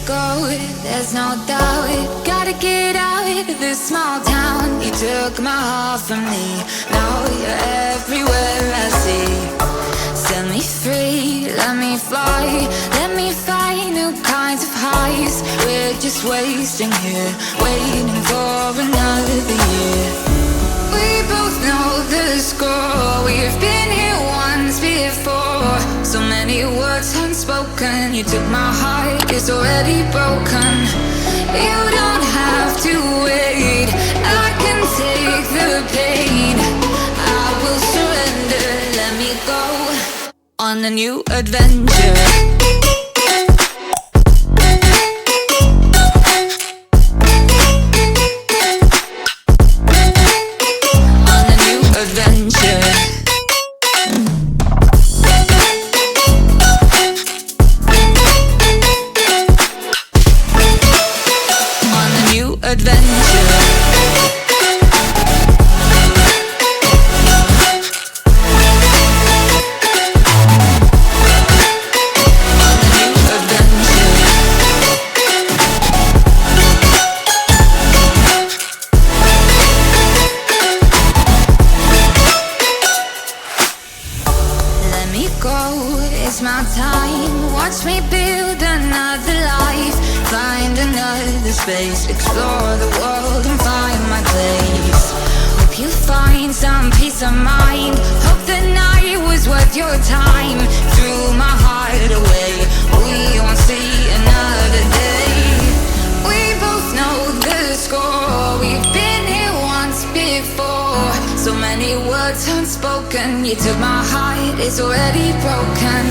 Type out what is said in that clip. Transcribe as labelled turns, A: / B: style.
A: go, there's no doubt. Gotta get out of this small town. You took my heart from me, now you're everywhere I see. Set me free, let me fly, let me find new kinds of highs. We're just wasting here, waiting for another year. We both know the score, we've been here once before. So many words unspoken, you took my heart, it's already broken. You don't have to wait, I can take the pain. I will surrender, let me go on a new adventure. It's my time, watch me build another life. Find another space, explore the world and find my place. Hope you find some peace of mind, hope the night was worth your time. Threw my heart away, we won't see another day. We both know the score, we've been here once before. So many words unspoken, you took my heart, it's already broken.